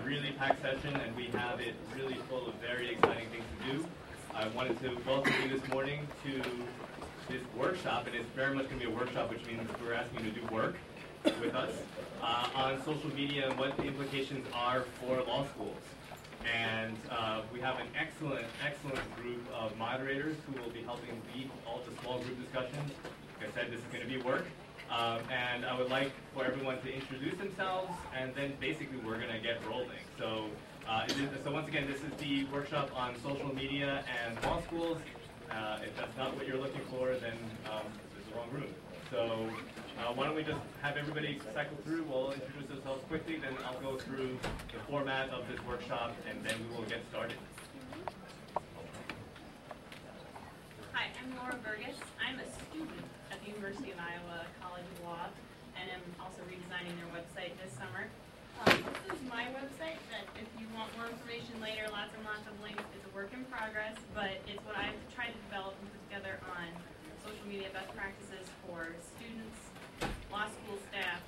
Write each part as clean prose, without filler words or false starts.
really packed session, and we have it really full of very exciting things to do. I wanted to welcome you this morning to this workshop, and it's very much going to be a workshop, which means we're asking you to do work with us on social media and what the implications are for law schools. And we have an excellent group of moderators who will be helping lead all the small group discussions. Like I said, this is going to be work. And I would like for everyone to introduce themselves, and then basically we're going to get rolling. So, so once again, this is the workshop on social media and law schools. If that's not what you're looking for, then it's the wrong room. So why don't we just have everybody cycle through. We'll introduce ourselves quickly, then I'll go through the format of this workshop, and then we will get started. Hi, I'm Bergus. I'm a student at the University of Iowa College of Law, and I'm also redesigning their website this summer. This is my website that if you want more information later, lots and lots of links. It's a work in progress, but it's what I've tried to develop and put together on social media best practices for students, law school staff,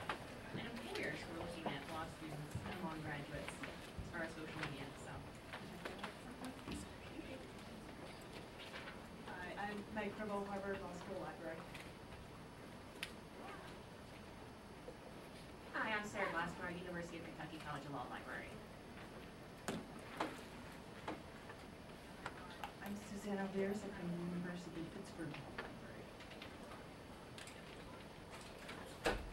and employers who are looking at law students and law graduates as far as social media. So, I'm Meg Cribble, Harvard Law School Library. Hi, I'm Sarah Glassmore, University of Kentucky College of Law Library. I'm Susanna Leers at the University of Pittsburgh Library.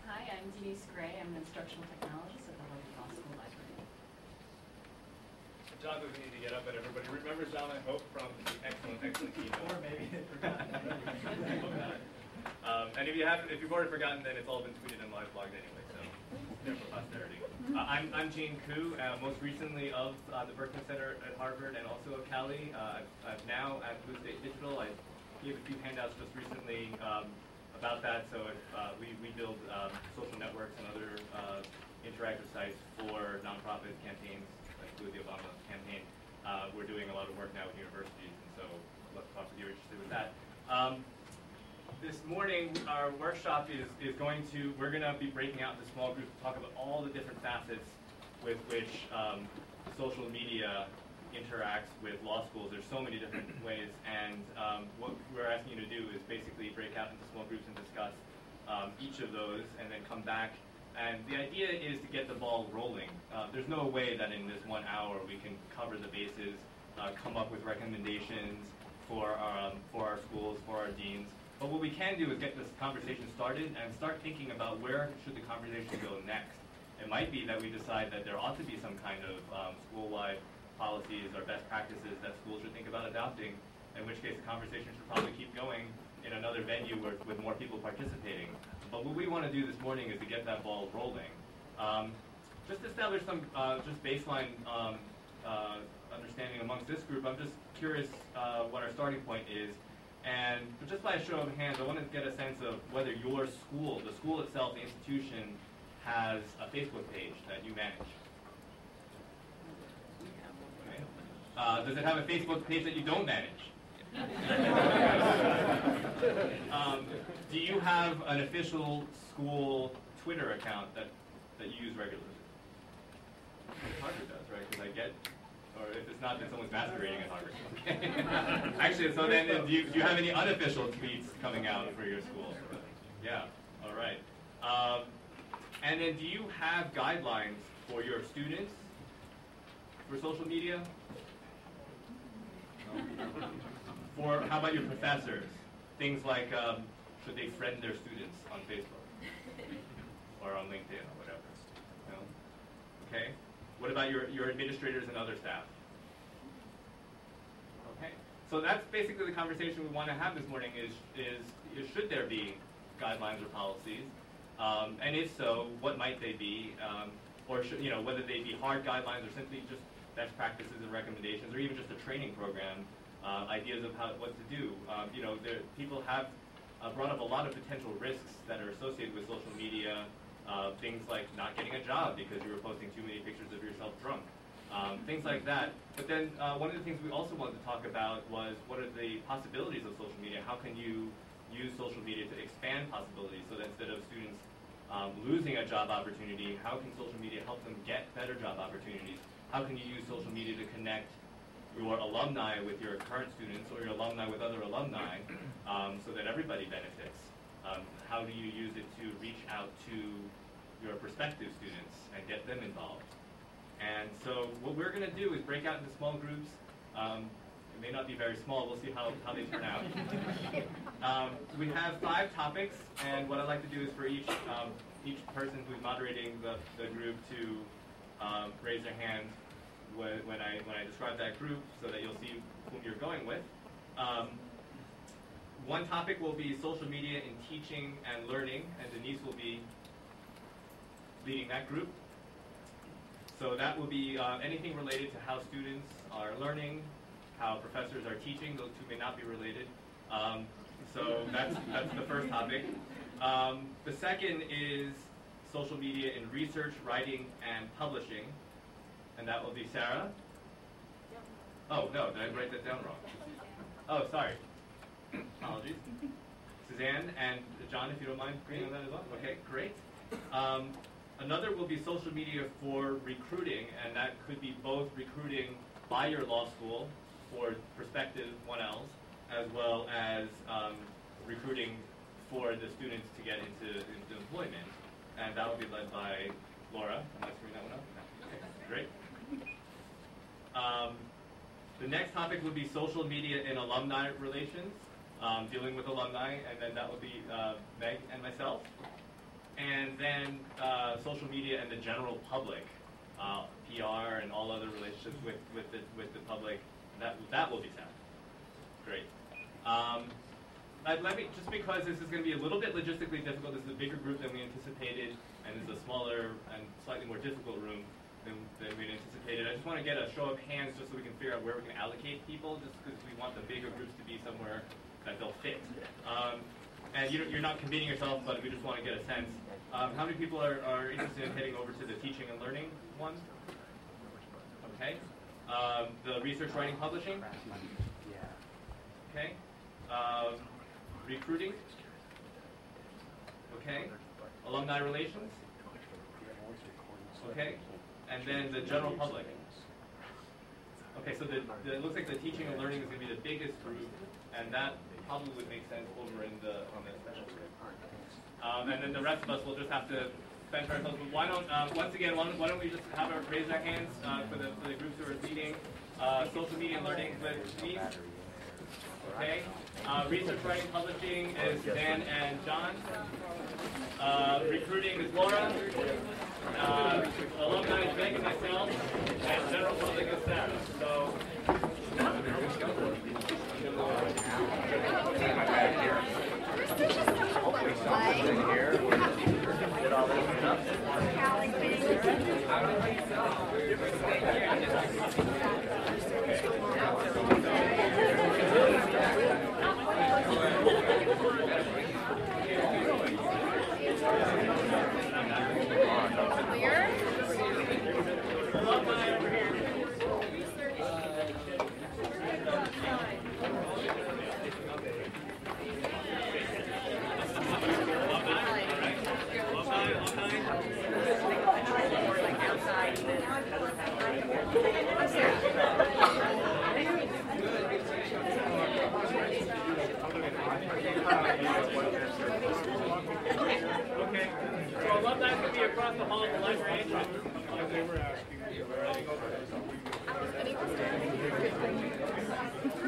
Hi, I'm Denise Gray. I'm an instructional technologist at the Harvard Law School Library. John doesn't need to get up, but everybody remembers John, I hope, from the excellent keynote. Or maybe they've forgotten. And if you've already forgotten, then it's all been tweeted and live blogged anyway, so there for posterity. I'm Gene Koo, most recently of the Bergus Center at Harvard and also of Cali. I'm now at Blue State Digital. I gave a few handouts just recently about that. So we build social networks and other interactive sites for nonprofit campaigns, like the Obama campaign. We're doing a lot of work now with universities, and so I'd love to talk with you if you're interested with that. This morning, our workshop is going to, we're going to be breaking out into small groups to talk about all the different facets with which social media interacts with law schools. There's so many different ways, and what we're asking you to do is basically break out into small groups and discuss each of those, and then come back. And the idea is to get the ball rolling. There's no way that in this 1 hour we can cover the bases, come up with recommendations for our schools, for our deans. But what we can do is get this conversation started and start thinking about where should the conversation go next. It might be that we decide that there ought to be some kind of school-wide policies or best practices that schools should think about adopting, in which case the conversation should probably keep going in another venue with more people participating. But what we want to do this morning is to get that ball rolling. Just establish some just baseline understanding amongst this group. I'm just curious what our starting point is. And just by a show of hands, I want to get a sense of whether your school, the school itself, the institution, has a Facebook page that you manage. Okay. Does it have a Facebook page that you don't manage? Do you have an official school Twitter account that you use regularly? Harvard does, right? Because I get, or if it's not, then someone's masquerading at Harvard. Actually, so then do you have any unofficial tweets coming out for your school? Yeah, all right. And then do you have guidelines for your students for social media? No? How about your professors? Things like, should they friend their students on Facebook? Or on LinkedIn or whatever? No? Okay. What about your administrators and other staff? Okay. So that's basically the conversation we want to have this morning is should there be guidelines or policies? And if so, what might they be? Or should, whether they be hard guidelines or simply just best practices and recommendations, or even just a training program, ideas of what to do. People have brought up a lot of potential risks that are associated with social media. Things like not getting a job because you were posting too many pictures of yourself drunk. Things like that. But then one of the things we also wanted to talk about was what are the possibilities of social media? How can you use social media to expand possibilities so that instead of students losing a job opportunity, how can social media help them get better job opportunities? how can you use social media to connect your alumni with your current students or your alumni with other alumni so that everybody benefits? How do you use it to reach out to your prospective students and get them involved? And so what we're going to do is break out into small groups. It may not be very small. We'll see how they turn out. We have 5 topics, and what I'd like to do is for each person who's moderating the group to raise their hand when I describe that group so that you'll see whom you're going with. One topic will be social media in teaching and learning, and Denise will be leading that group. So that will be anything related to how students are learning, how professors are teaching. Those two may not be related. So that's the first topic. The second is social media in research, writing, and publishing. And that will be Sarah. Oh, no, did I write that down wrong? Oh, sorry. Apologies. Suzanne and John, if you don't mind being on that as well. Okay, great. Another will be social media for recruiting, and that could be both recruiting by your law school for prospective 1Ls, as well as recruiting for the students to get into employment. And that will be led by Laura. Am I screwing that one up? No. Okay, great. The next topic would be social media in alumni relations, dealing with alumni, and then that would be Meg and myself. And then social media and the general public, PR and all other relationships with the public. That will be Sam. Great. Let me, just because this is going to be a little bit logistically difficult, this is a bigger group than we anticipated, and this is a smaller and slightly more difficult room than we anticipated. I just want to get a show of hands just so we can figure out where we can allocate people, just because we want the bigger groups to be somewhere that they'll fit. And you're not committing yourself, but we just want to get a sense. How many people are interested in heading over to the teaching and learning one? Okay. The research, writing, publishing? Okay. Recruiting? Okay. Alumni relations? Okay. And then the general public? Okay, so it looks like the teaching and learning is going to be the biggest group, and that probably would make sense over on the special group. And then the rest of us will just have to fend for ourselves. But why don't, once again, why don't we just have our raise our hands for the groups who are leading social media and learning with Denise? Okay. Research, writing, publishing is Dan and John. Recruiting is Laura. Alumni is Meg and myself. And general public is Sarah. So. Okay, so alumni could be across the hall of the library entrance. They were asking.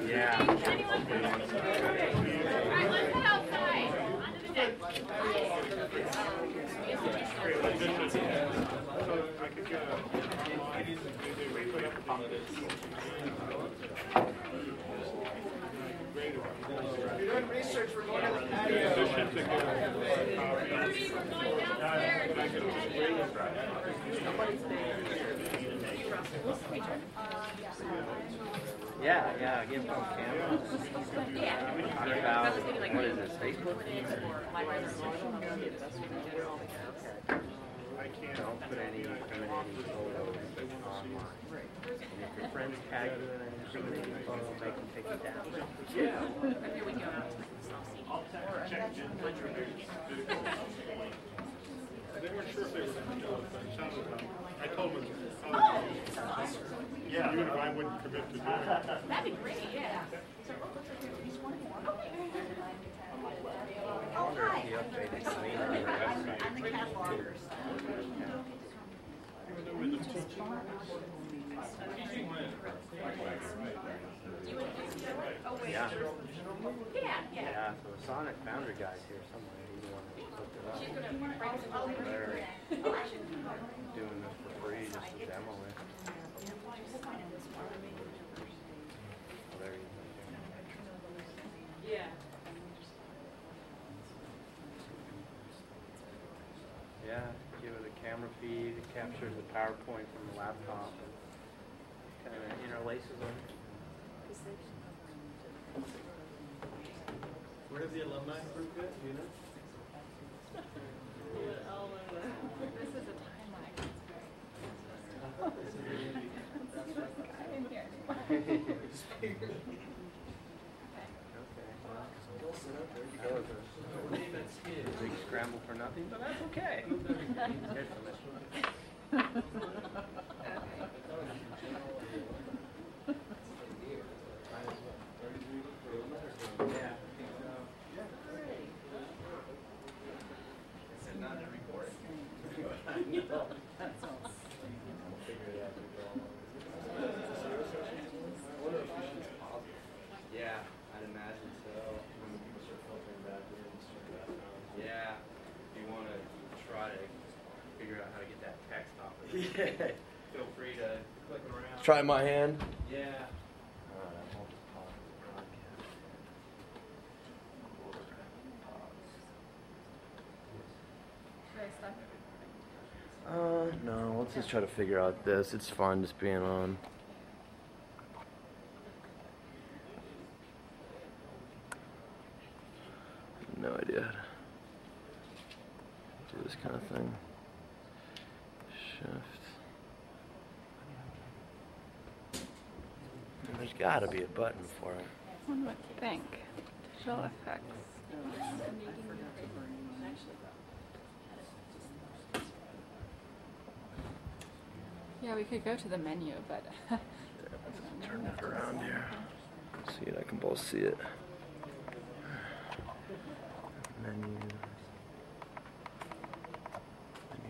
Yeah. Alright, let's head outside. Onto the deck. So I could get If you're doing research, we're going to the patio. Rudy, we're going downstairs. Yeah, give them camera. Yeah. Talk about, what is this, Facebook? Don't put any incriminating photos online. And if your friends tag you in an incriminating photo, they can take it down. Here we go. They weren't sure if they were going to do it, but it sounded like, I told them, Yeah. Even if I wouldn't commit to doing it. That'd be great, yeah. I wonder if the updated link on the website. I'm the catalogger. Yeah. Yeah, yeah. Yeah, so Sonic Foundry guy's here somewhere. He's the one that hooked it up. She's gonna bring us all over. They're doing this for free, just to demo it. Oh, there he is. Yeah. Yeah, give it a camera feed, it captures the PowerPoint from the laptop, and kind of interlaces them. Where did the alumni group get? Do you know? This is a time lag. I didn't hear anymore. That was a big scramble for nothing, but that's okay. Yeah, I'd imagine so. Yeah, if you want to try to figure out how to get that text off of it, feel free to click around. Try my hand. Yeah. No, let's just try to figure out this. It's fun just being on. No idea how to do this kind of thing. Shift. There's got to be a button for it. One would think. Digital effects. Yeah, we could go to the menu, but Let's turn it around here. See it, I can both see it. Menu. Menu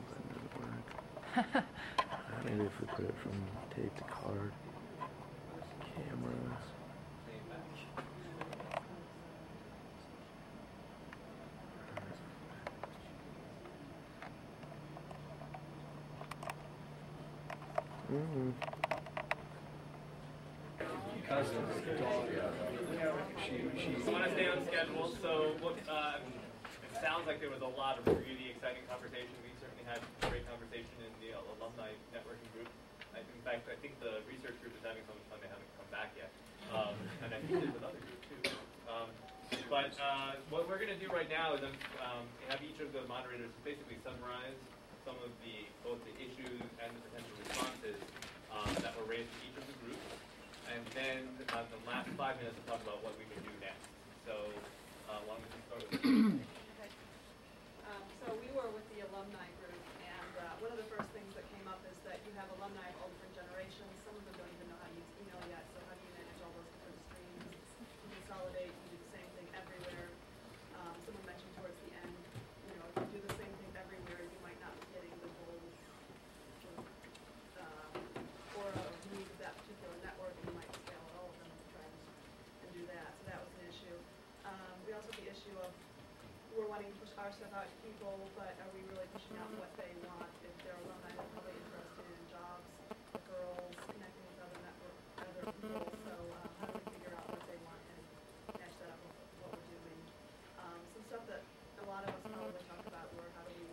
button doesn't work. Maybe if we put it from tape to card. Camera. I want to stay on schedule, so look, it sounds like there was a lot of really exciting conversation. We certainly had a great conversation in the alumni networking group. In fact, I think the research group is having so much fun they haven't come back yet. And I think there's another group too. But what we're going to do right now is have each of the moderators basically summarize some of both the issues and the potential responses that were raised in each of the groups. And then the last 5 minutes to talk about what we can do next. So why don't we start with Okay. So we were with the alumni group, and one of the first things that came up is that you have alumni of all different generations. Some of them don't even know how to use email yet, so how do you manage all those different streams? You consolidate, you do the same thing everywhere. Someone mentioned towards the end, if you do the same thing everywhere, you might not be getting the whole aura of need of that particular network, and you might scale all of them and try and do that. So that was an issue. We also have the issue of we're wanting to push our stuff out to people, but are we really pushing out what they want? If they're alumni, they're probably interested in jobs, girls, connecting with other people. So how do we figure out what they want and match that up with what we're doing? Some stuff that a lot of us probably talked about were how do we,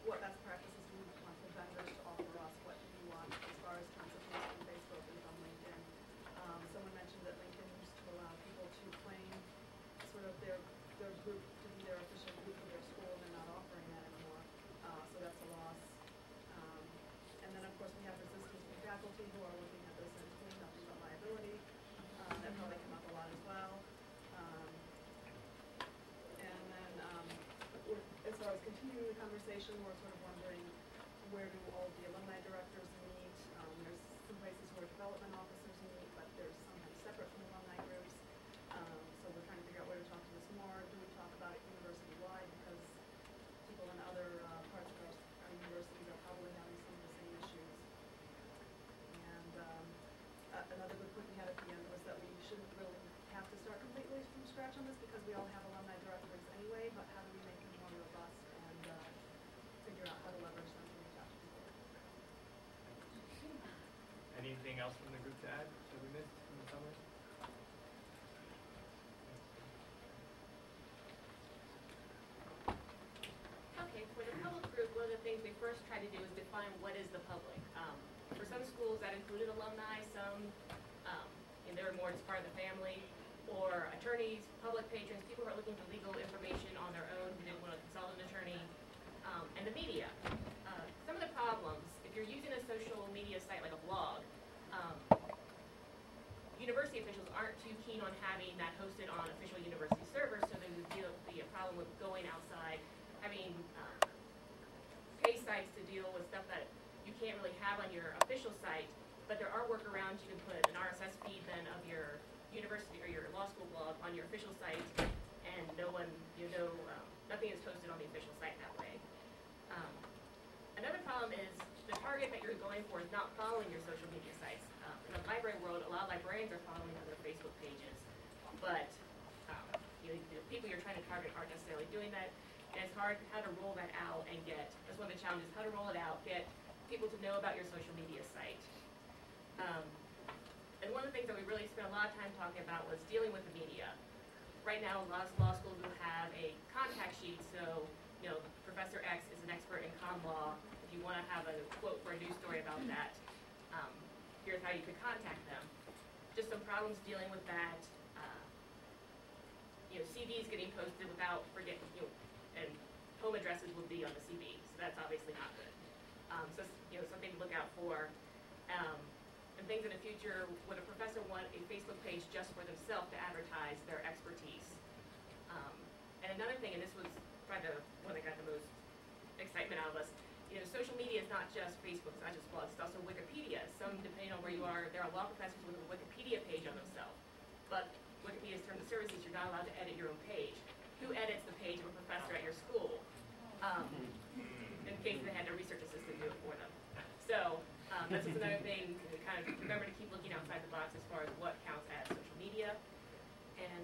what best practices do we want the vendors to offer us? What do we want as far as content from Facebook and from LinkedIn? Someone mentioned that LinkedIn used to allow people to claim sort of their group to be their official group of their school, and they're not offering that anymore. So that's a loss. And then of course we have resistance from faculty who are looking at this and doing nothing but liability. That probably came up a lot as well. And then as far as continuing the conversation, we're sort of wondering where do all the alumni directors meet? There's some scratch on this because we all have alumni directories anyway, but how do we make them more robust and figure out how to leverage them to reach out to people? Anything else from the group to add that we missed in the summary? Okay, for the public group, one of the things we first tried to do is define what is the public. For some schools, that included alumni, some, and they were more just part of the family, or attorneys, public patrons, people who are looking for legal information on their own, who didn't want to consult an attorney, and the media. Some of the problems, if you're using a social media site like a blog, university officials aren't too keen on having that hosted on official university servers, so there would be a problem with going outside, having pay sites to deal with stuff that you can't really have on your official site, but there are workarounds. You can put an RSS feed then of your university or your law school blog on your official site, and nothing is hosted on the official site that way. Another problem is the target that you're going for is not following your social media sites. In the library world, a lot of librarians are following other Facebook pages, but the people you're trying to target aren't necessarily doing that, and it's hard how to roll that out and that's one of the challenges, how to roll it out, get people to know about your social media site. And one of the things that we really spent a lot of time talking about was dealing with the media. Right now, a lot of law schools will have a contact sheet, so Professor X is an expert in con law. If you want to have a quote for a news story about that, here's how you could contact them. Just some problems dealing with that. CVs getting posted without and home addresses will be on the CV, so that's obviously not good. So something to look out for. And things in the future, would a professor want a Facebook page just for themselves to advertise their expertise? And another thing, and this was probably the one that got the most excitement out of us, social media is not just Facebook, it's not just blogs, it's also Wikipedia. Some, depending on where you are, there are law professors with a Wikipedia page on themselves. But Wikipedia's terms of services, you're not allowed to edit your own page. Who edits the page of a professor at your school? In case they had a research assistant do it for them. So this is another thing to kind of remember to keep looking outside the box as far as what counts as social media. And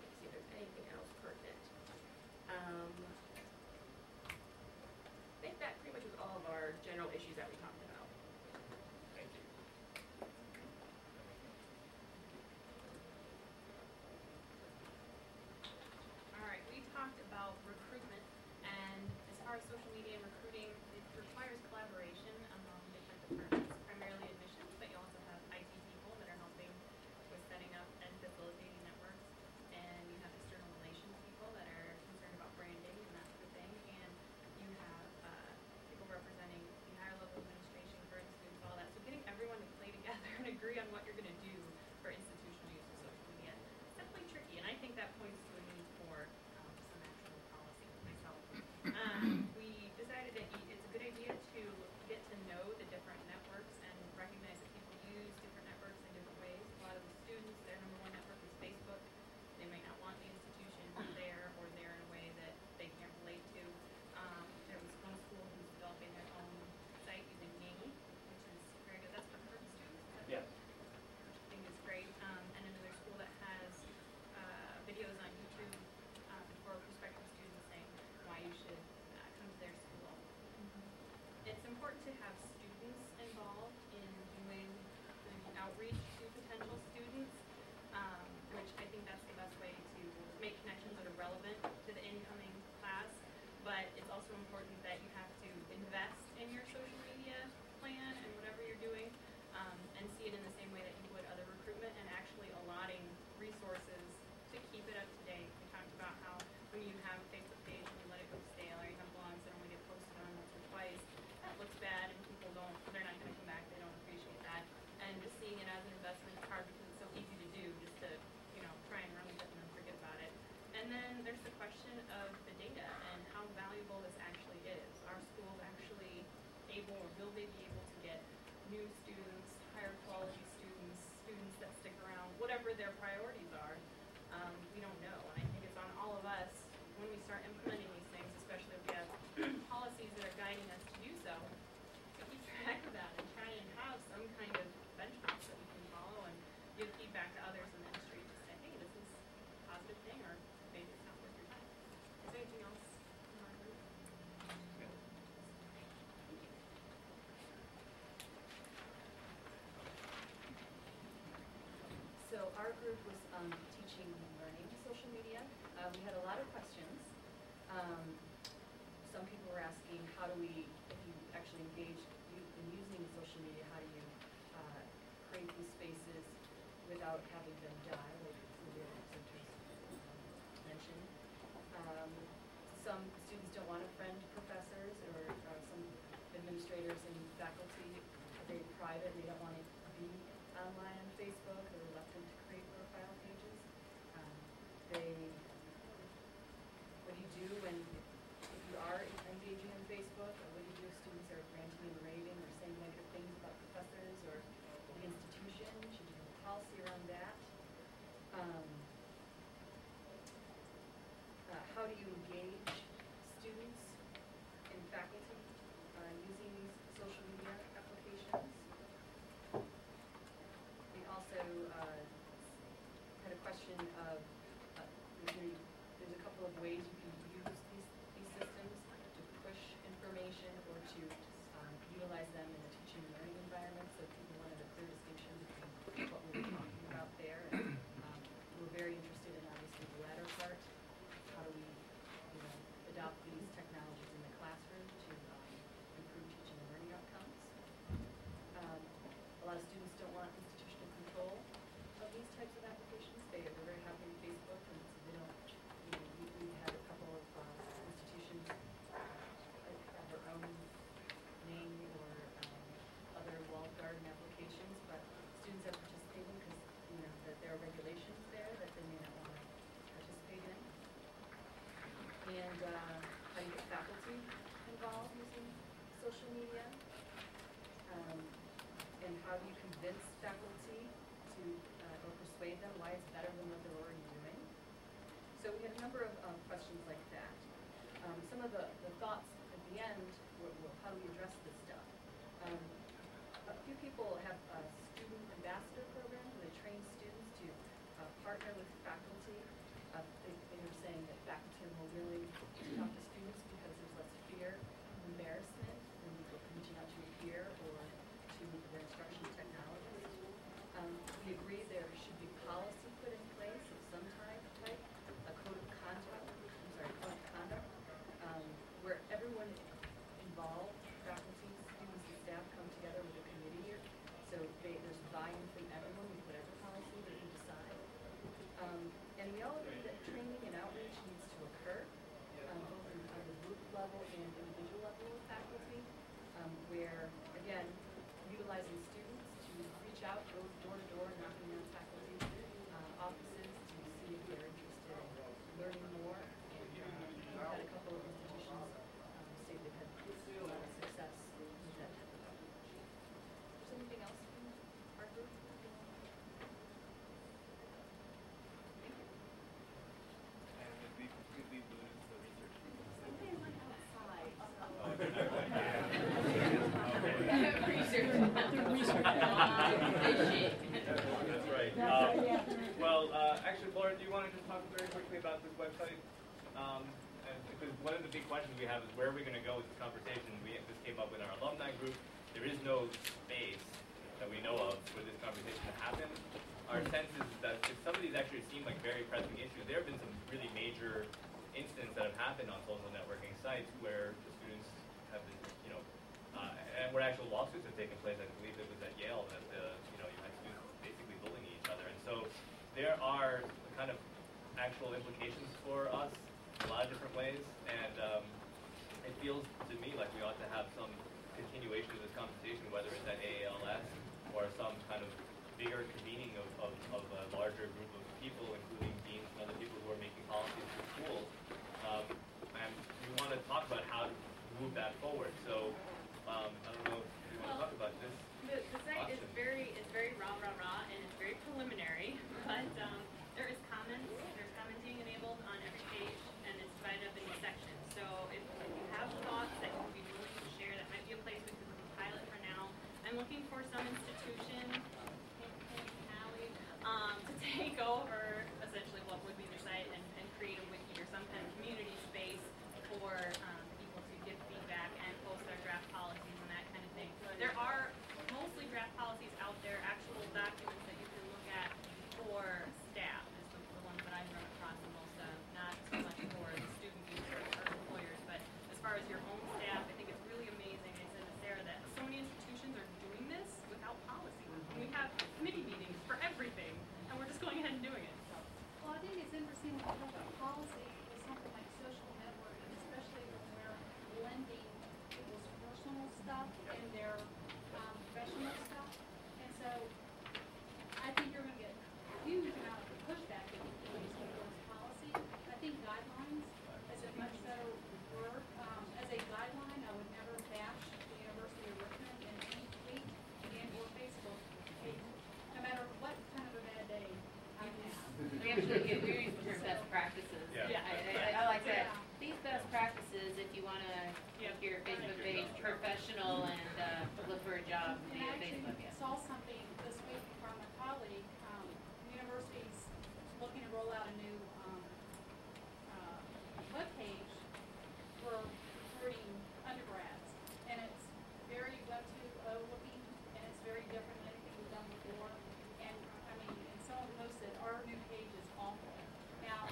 let's see if there's anything else pertinent. I think that pretty much was all of our general issues that we talked about. Thank you. All right, we talked about recruitment, and as far as social media and recruiting, it requires collaboration among different departments, primarily admissions, but you also have IT people that are helping with setting up and facilitating networks, and you have external relations people that are concerned about branding and that sort of thing, and you have people representing the higher level administration, current students, all that. So getting everyone to play together and agree on what you're going to do for institutional use of social media is definitely tricky, and I think that points to a need for some actual policy myself. We decided that it's a good idea to get to know the different networks and recognize that people use different networks in different ways. A lot of the students, their number one network is Facebook. They might not want the institution there or there in a way that they can't relate to. There was one school who's developing their own site using Yangi, which is very good. That's for current students. Yeah. Which I think is great. And another school that has videos on YouTube for prospective students saying why you should come to their school. It's important to have students involved in doing the outreach to potential students, which I think that's the best way to make connections that are relevant to the incoming class. But it's also important that you have to invest in your social media plan and whatever you're doing, and see it in the same way that you would other recruitment, and actually allotting resources to keep it up to date. We talked about how when you have a Facebook page and you let it go stale, or you have blogs that only get posted on once or twice, that looks bad and people they're not going to come back, they don't appreciate that. And just seeing it as an investment is hard because it's so easy to do, just to try and run with it and then forget about it. And then there's the question of the data and how valuable this actually is. Are schools actually able, or will they be able to get new students, higher quality students, students that stick around, whatever their priorities are? We don't know, and I think it's on all of us when we start implementing these things, especially if we have policies that are guiding us to do so, to keep track of that and try and have some kind of benchmarks that we can follow and give feedback to others in the industry to say, hey, this is a positive thing. our group was teaching and learning social media. We had a lot of questions. Some people were asking, how do we, if you actually engage in using social media, how do you create these spaces without having them die, like the presenters mentioned. Some students don't want to friend professors, or some administrators and faculty are very private. They don't want to be online on Facebook. They're reluctant to create profile pages. What do you do if you are engaging on Facebook? Or what do you do if students are ranting and raving or saying negative things about professors or the institution? Should you have a policy around that? How do you engage students and faculty using these social media applications? We also had a question of, there's a couple of ways you can use these systems to push information or to utilize them in a teaching and learning environment. So people wanted a clear distinction between what we were talking about there. And we're very interested in, obviously, the latter part. How do we adopt these technologies in the classroom to improve teaching and learning outcomes? A lot of students don't want institutional control of these types of applications. They're very happy with Facebook, and so they don't. We had a couple of institutions have their own name or other walled garden applications, but students have participated because that there are regulations there that they may not want to participate in. And how do you get faculty involved using social media? And how do you convince faculty to, or persuade them why it's better than what they're already doing? So we had a number of questions like that. Some of the thoughts at the end were how do we address this stuff? A few people have a student ambassador program where they train students to partner with faculty. They were saying that faculty are more willing to talk to students because there's less fear and embarrassment when reaching out to a peer or to their instruction technologist. We agree there should be policy put in place of some type, a code of conduct, where everyone involved, faculty, students, and staff come together with a committee. So there's buy-in from everyone with whatever policy that we decide. And we all agree that training and outreach needs to occur, both on the group level and individual level of faculty, where, again, utilizing students to reach out, go door to door, knocking on faculty offices to see if they're interested in learning more. We've had a couple of institutions say they've had a lot of success with that type of outreach. Is there anything else from our group? Thank you. And did we lose the research people? Somebody went outside. That's right. Well, actually, Laura, do you want to just talk very quickly about this website? Because one of the big questions we have is where are we going to go with this conversation? This came up with our alumni group. There is no space that we know of for this conversation to happen. Our sense is that if some of these actually seem like very pressing issues, there have been some really major incidents that have happened on social networking sites where the students have been, and where actual lawsuits have taken place. I believe it was at Yale that you had students basically bullying each other. And so there are kind of actual implications for us in a lot of different ways. And it feels to me like we ought to have some continuation of this conversation, whether it's at AALS or some kind of bigger convening of a larger group of people, including deans and other people who are making policies for schools. And we want to talk about how to move that forward. So I don't know if you want to talk about this. The site is very raw, and it's very preliminary, but there's commenting enabled on every page, and it's divided up into sections. So if you have thoughts that you would be willing to share, that might be a place we could compile it for now. I'm looking for some institution, to take over essentially what would be the site and create a wiki or some kind of community space for people to give feedback and post their draft policies and that kind of thing. There are mostly draft policies out there, actual documents that you can look at for roll out a new webpage for recruiting undergrads, and it's very Web 2.0 looking, and it's very different than anything we've done before. And I mean, and someone posted our new page is awful. Now,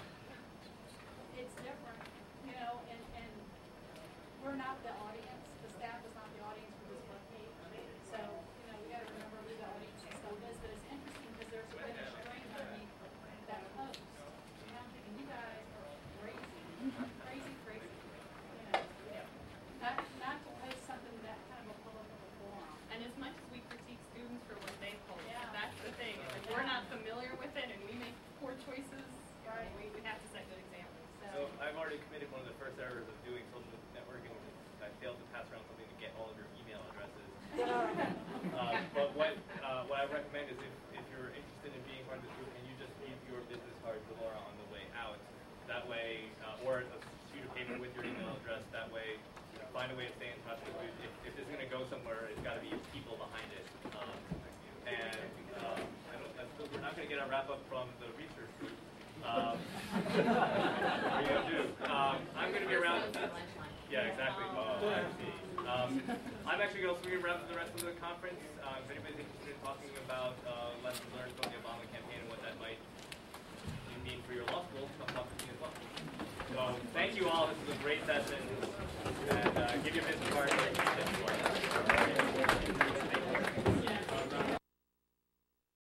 it's different, you know, and we're not the audience. The staff is not the audience for this webpage. So, you know, we got to remember who the audience and stuff is. But it's interesting because there's been a string underneath that post. And I'm thinking, you guys are crazy, crazy. You know, not to post something that kind of a political forum. And as much as we critique students for what they post, that's the thing. If we're not familiar with it and we make poor choices, Right. we have to set good examples. So I've already committed one of the first errors of doing social networking, which is I failed to pass around something to get all of your email addresses. But what I recommend is if you're interested in being part of this group, can you just leave your business card to Laura on the way out? That way, or a sheet of paper with your email address. That way, find a way to stay in touch with you. If this is going to go somewhere, it's got to be people behind it. We're not going to get our wrap up from the research group. What are you going to do? I'm going to be around. Yeah, exactly. I see. I'm actually going to be around for the rest of the conference. If anybody's interested in talking about lessons learned from the Obama campaign and what that might mean for your law school, come talk to me as well. So thank you all. This was a great session. And give your business card.